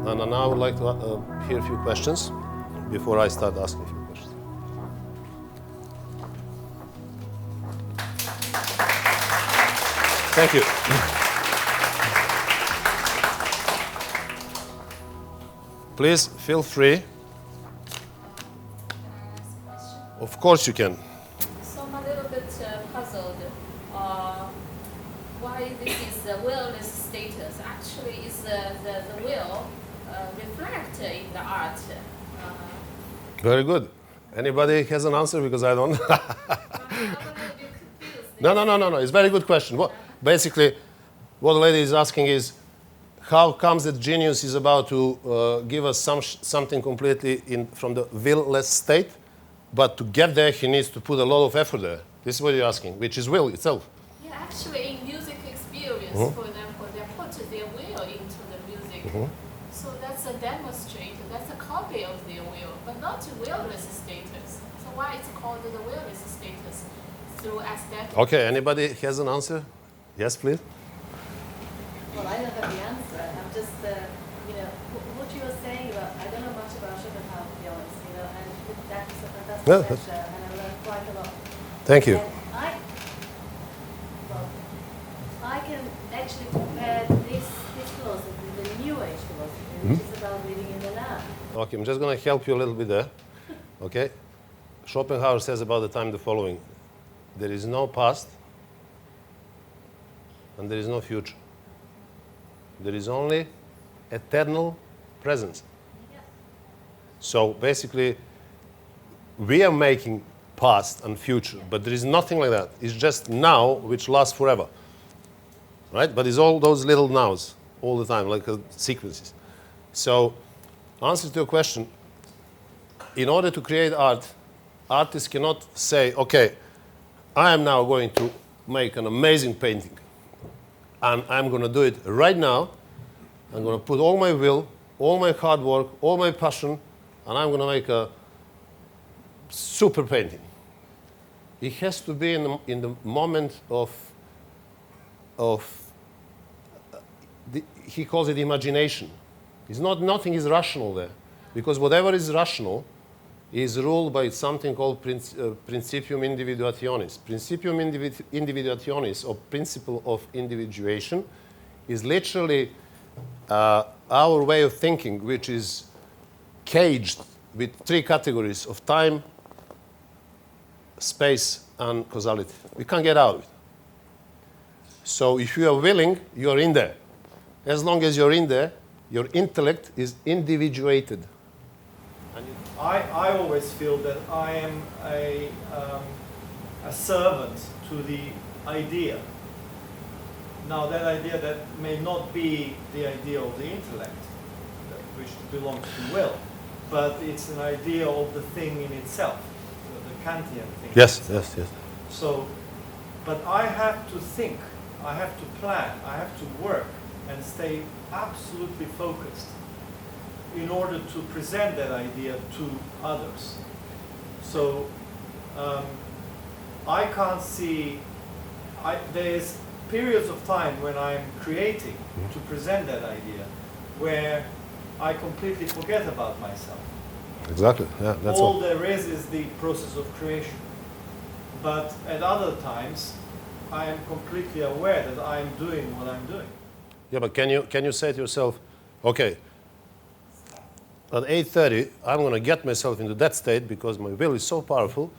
And now I would like to hear a few questions before I start asking a few questions. Thank you. Please feel free. Of course you can. So I'm a little bit puzzled why this is the willless status. Actually, is the will reflect in the art? Very good. Anybody has an answer? Because I don't. I'm a little bit confused. No. It's a very good question. Basically, what the lady is asking is, how comes that genius is about to give us something completely from the will-less state, but to get there, he needs to put a lot of effort there. This is what you're asking, which is will itself. Yeah, actually, in music experience, for example, they put their will into the music. So that's a demonstrator, that's a copy of their will, but not willless status. So why it's called the willless status through aesthetic? Okay, anybody has an answer? Yes, please. Well, I don't have the answer. I'm just, what you were saying about, I don't know much about Schopenhauer, to be honest, and that is a fantastic lecture, and I learned quite a lot. Thank you. And I can actually compare this philosophy with the New Age philosophy, which is about living in the now. Okay, I'm just going to help you a little bit there. Okay? Schopenhauer says about the time the following. There is no past and there is no future. There is only eternal presence. Yes. So basically, we are making past and future, but there is nothing like that. It's just now, which lasts forever. Right? But it's all those little nows all the time, like sequences. So, answer to your question, in order to create art, artists cannot say, okay, I am now going to make an amazing painting. And I'm going to do it right now. I'm going to put all my will, all my hard work, all my passion, and I'm going to make a super painting. It has to be in the moment of he calls it imagination. It's nothing is rational there, because whatever is rational is ruled by something called principium individuationis. Principium individuationis, or principle of individuation, is literally our way of thinking, which is caged with three categories of time, space, and causality. We can't get out of it. So if you are willing, you are in there. As long as you're in there, your intellect is individuated. I always feel that I am a servant to the idea. Now, that idea that may not be the idea of the intellect, which belongs to will, but it's an idea of the thing in itself, the Kantian thing. Yes. So, but I have to think, I have to plan, I have to work and stay absolutely focused in order to present that idea to others. So I can't see, there's periods of time when I'm creating to present that idea where I completely forget about myself. Exactly. Yeah, that's all. All there is the process of creation. But at other times, I am completely aware that I am doing what I'm doing. Yeah, but can you say to yourself, okay, at 8:30, I'm going to get myself into that state because my will is so powerful,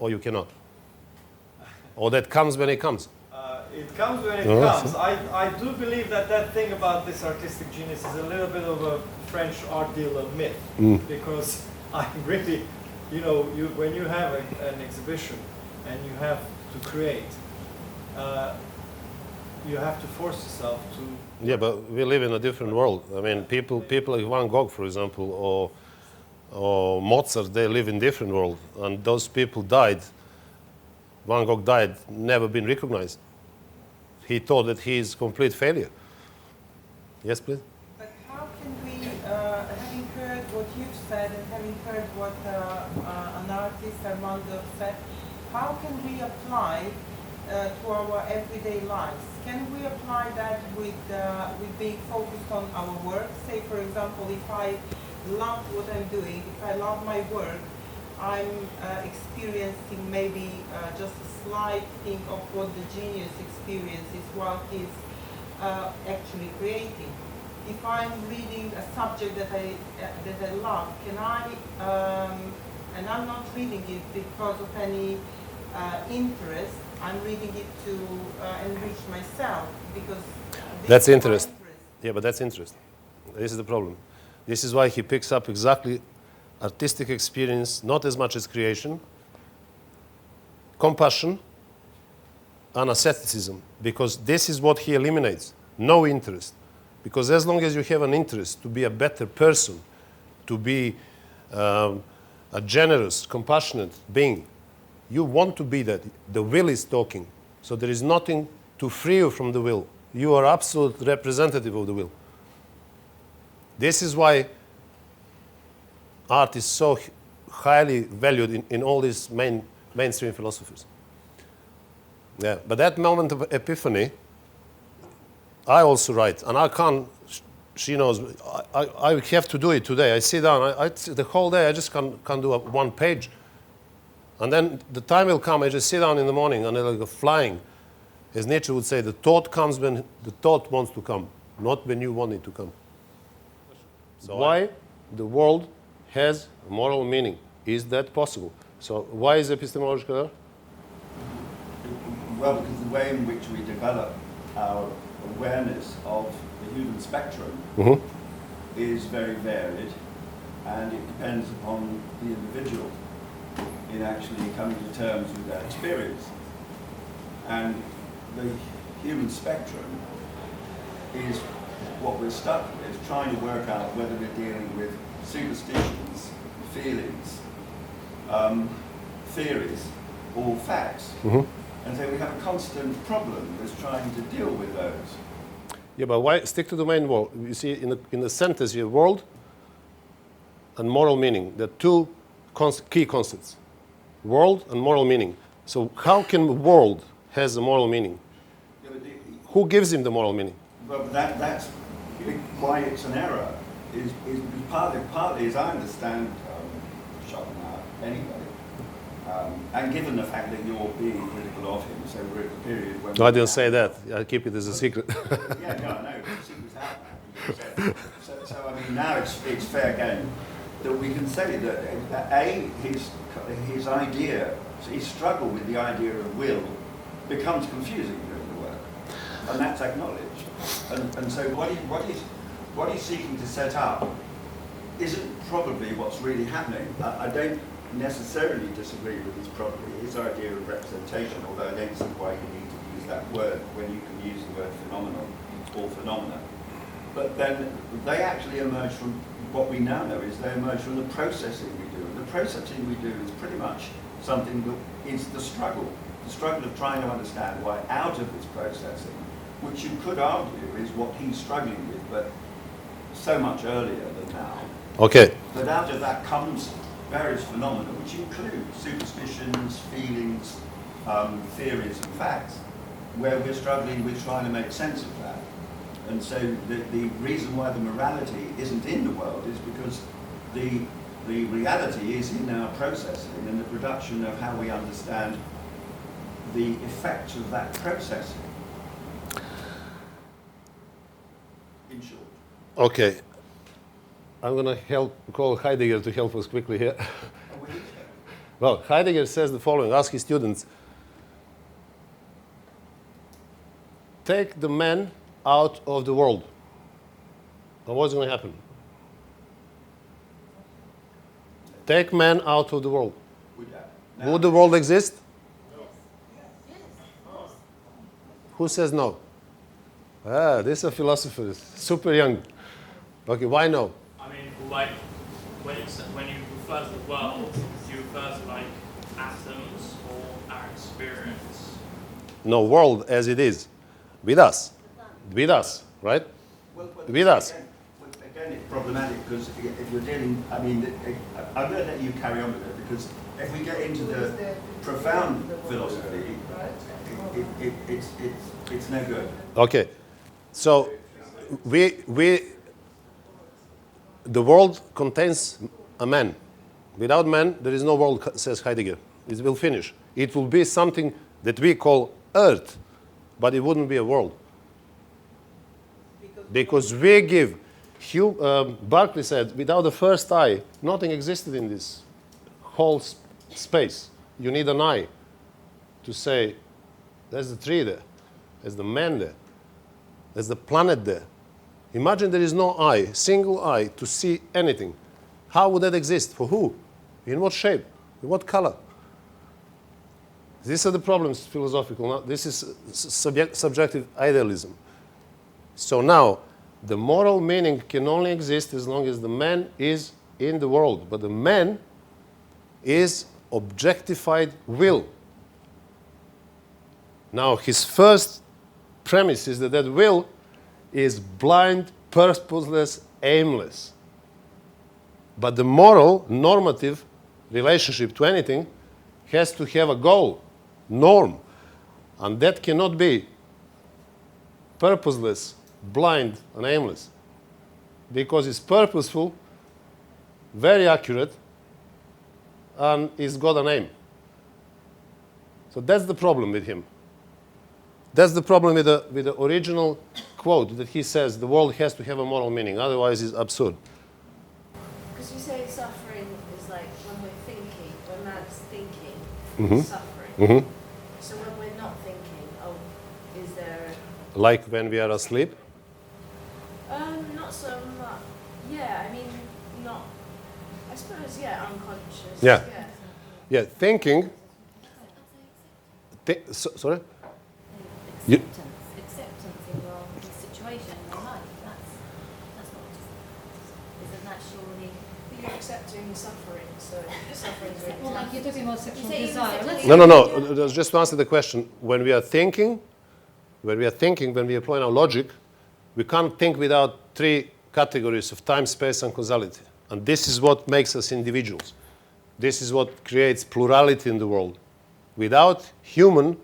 or you cannot? Or that comes when it comes? It comes when it comes. I do believe that thing about this artistic genius is a little bit of a French art dealer myth. Because I really, when you have an exhibition and you have to create, you have to force yourself to... Yeah, but we live in a different world. I mean, people like Van Gogh, for example, or Mozart, they live in a different world. And those people died. Van Gogh died, never been recognized. He thought that he is a complete failure. Yes, please? But how can we, having heard what you've said and having heard what an artist, Armando, said, how can we apply to our everyday lives. Can we apply that with being focused on our work? Say, for example, if I love what I'm doing, if I love my work, I'm experiencing maybe just a slight thing of what the genius experiences while he's actually creating. If I'm reading a subject that I love, can I, and I'm not reading it because of any interest, I'm reading it to enrich myself because That's is my interest. Yeah, but that's interest. This is the problem. This is why he picks up exactly artistic experience, not as much as creation, compassion, and asceticism, because this is what he eliminates, no interest. Because as long as you have an interest to be a better person, to be a generous, compassionate being, you want to be that. The will is talking. So there is nothing to free you from the will. You are absolute representative of the will. This is why art is so highly valued in all these mainstream philosophies. Yeah, but that moment of epiphany, I also write, and I can't. She knows. I have to do it today. I sit down. The whole day. I just can't do one page. And then the time will come. I just sit down in the morning and I go flying. As Nietzsche would say, the thought comes when the thought wants to come, not when you want it to come. So why the world has a moral meaning? Is that possible? So why is epistemological error? Well, because the way in which we develop our awareness of the human spectrum is very varied, and it depends upon the individual in actually coming to terms with their experience. And the human spectrum is what we're stuck with, trying to work out whether we're dealing with superstitions, feelings, theories, or facts. And so we have a constant problem with trying to deal with those. Yeah, but why stick to the main word? You see, in the sentence, you have world and moral meaning. They're two key concepts. World and moral meaning. So how can world has a moral meaning? Yeah, but Who gives him the moral meaning? well, that's why it's an error. Is partly, as I understand Schopenhauer anyway, and given the fact that you're being critical of him, so we're at the period when... No, I didn't say that. I keep it as a secret. Yeah, no, I know, but the secret's out now. So I mean, now it's fair game that we can say that his idea, his struggle with the idea of will becomes confusing during the work, and that's acknowledged. And so what he's seeking to set up isn't probably what's really happening. I don't necessarily disagree with his idea of representation, although I don't see why you need to use that word when you can use the word phenomenon or phenomena. But then they actually emerge from what we now know is they emerge from the processing we do. And the processing we do is pretty much something that is the struggle of trying to understand why out of this processing, which you could argue is what he's struggling with, but so much earlier than now. Okay. But out of that comes various phenomena, which include superstitions, feelings, theories and facts, where we're struggling with trying to make sense of that. And so the reason why the morality isn't in the world is because the reality is in our processing and the production of how we understand the effects of that processing. In short. Okay. I'm going to call Heidegger to help us quickly here. Well, Heidegger says the following, ask his students, take the man out of the world. And what's going to happen? Take man out of the world. Would the world exist? Who says no? This is a philosopher, super young. Okay, why no? I mean, like, when you refer to the world, do you refer to, like, atoms or our experience? No, world as it is. With us. With us, right? Well, with us. Again, it's problematic because if you're dealing, I mean, I'm going to let you carry on with it because if we get into the profound philosophy, it's no good. Okay, so the world contains a man. Without man, there is no world, says Heidegger. It will finish. It will be something that we call Earth, but it wouldn't be a world. Because we give, Berkeley said, without the first eye, nothing existed in this whole space. You need an eye to say, there's the tree there, there's the man there, there's the planet there. Imagine there is no eye, single eye, to see anything. How would that exist? For who? In what shape? In what color? These are the problems, philosophical. Now, this is subjective idealism. So now, the moral meaning can only exist as long as the man is in the world. But the man is objectified will. Now, his first premise is that that will is blind, purposeless, aimless. But the moral, normative relationship to anything has to have a goal, norm. And that cannot be purposeless, blind, and aimless. Because it's purposeful, very accurate, and it's got an aim. So that's the problem with him. That's the problem with the original quote that he says the world has to have a moral meaning, otherwise it's absurd. Because you say suffering is like when we're thinking, when man's thinking, Mhm. suffering. Mhm. So when we're not thinking, oh, is there? Like when we are asleep. Not so much. Yeah, I mean, not. I suppose, yeah, unconscious. Yeah. Yeah, thinking. Sorry? You- Acceptance in your situation in your life. That's what isn't that surely? But you're accepting suffering, so suffering's really Well, like you're talking about sexual You say desire. sexual No, no, no. Just to answer the question, when we are thinking, when we apply our logic, we can't think without three categories of time, space, and causality. And this is what makes us individuals. This is what creates plurality in the world. Without human,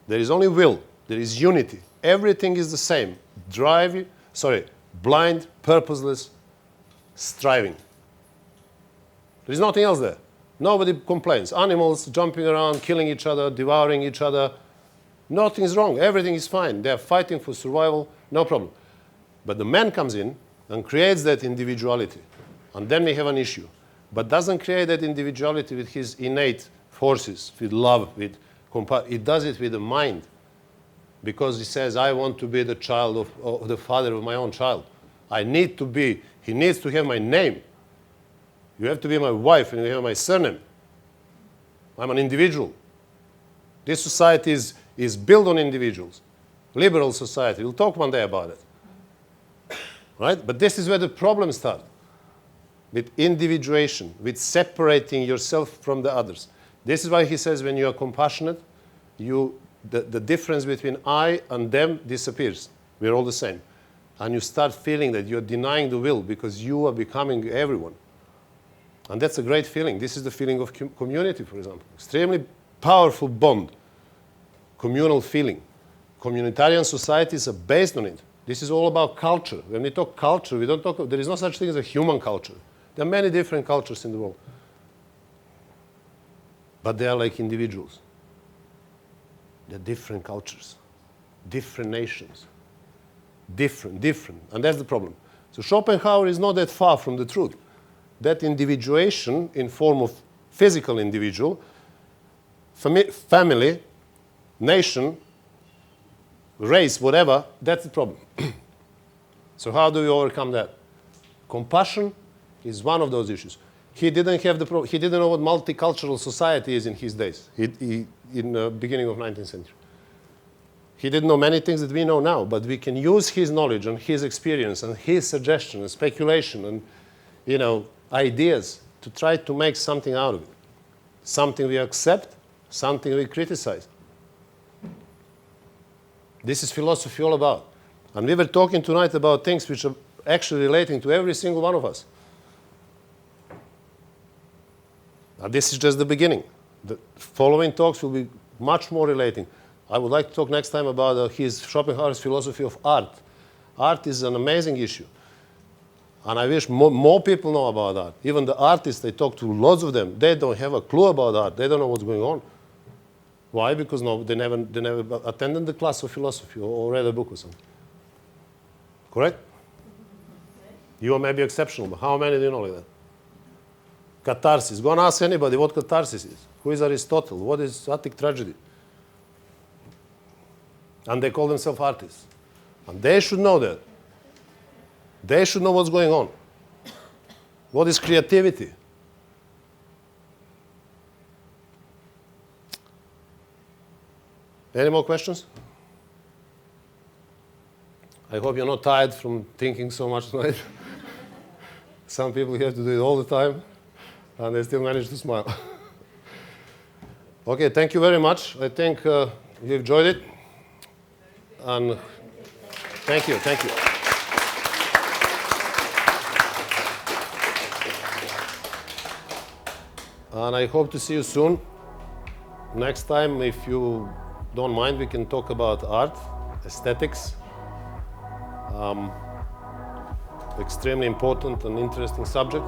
there is only will. There is unity. Everything is the same. Blind, purposeless, striving. There is nothing else there. Nobody complains. Animals jumping around, killing each other, devouring each other. Nothing is wrong. Everything is fine. They are fighting for survival. No problem. But the man comes in and creates that individuality. And then we have an issue. But doesn't create that individuality with his innate forces, with love, with compassion. He does it with the mind. Because he says, I want to be the child of the father of my own child. He needs to have my name. You have to be my wife and you have my surname. I'm an individual. This society is built on individuals. Liberal society. We'll talk one day about it. Right? But this is where the problems start. With individuation, with separating yourself from the others. This is why he says when you are compassionate, the difference between I and them disappears. We're all the same. And you start feeling that you're denying the will because you are becoming everyone. And that's a great feeling. This is the feeling of community, for example. Extremely powerful bond, communal feeling. Communitarian societies are based on it. This is all about culture. When we talk culture, there is no such thing as a human culture. There are many different cultures in the world. But they are like individuals. They're different cultures, different nations, different. And that's the problem. So Schopenhauer is not that far from the truth. That individuation in form of physical individual, family, nation, race, whatever, that's the problem. So how do we overcome that? Compassion is one of those issues. He didn't know what multicultural society is in his days, in the beginning of 19th century. He didn't know many things that we know now, but we can use his knowledge and his experience and his suggestion and speculation and, ideas to try to make something out of it. Something we accept, something we criticize. This is philosophy all about. And we were talking tonight about things which are actually relating to every single one of us. And this is just the beginning. The following talks will be much more relating. I would like to talk next time about his Schopenhauer's philosophy of art. Art is an amazing issue. And I wish more people know about art. Even the artists, I talk to lots of them, they don't have a clue about art. They don't know what's going on. Why? Because they never attended the class of philosophy or read a book or something. Correct? You may be exceptional, but how many do you know like that? Catharsis. Go and ask anybody what catharsis is. Who is Aristotle? What is Attic tragedy? And they call themselves artists. And they should know that. They should know what's going on. What is creativity? Any more questions? I hope you're not tired from thinking so much tonight. Some people have to do it all the time, and they still manage to smile. Okay, thank you very much. I think you enjoyed it. And thank you, thank you. And I hope to see you soon. Next time, if you don't mind, we can talk about art, aesthetics. Extremely important and interesting subject.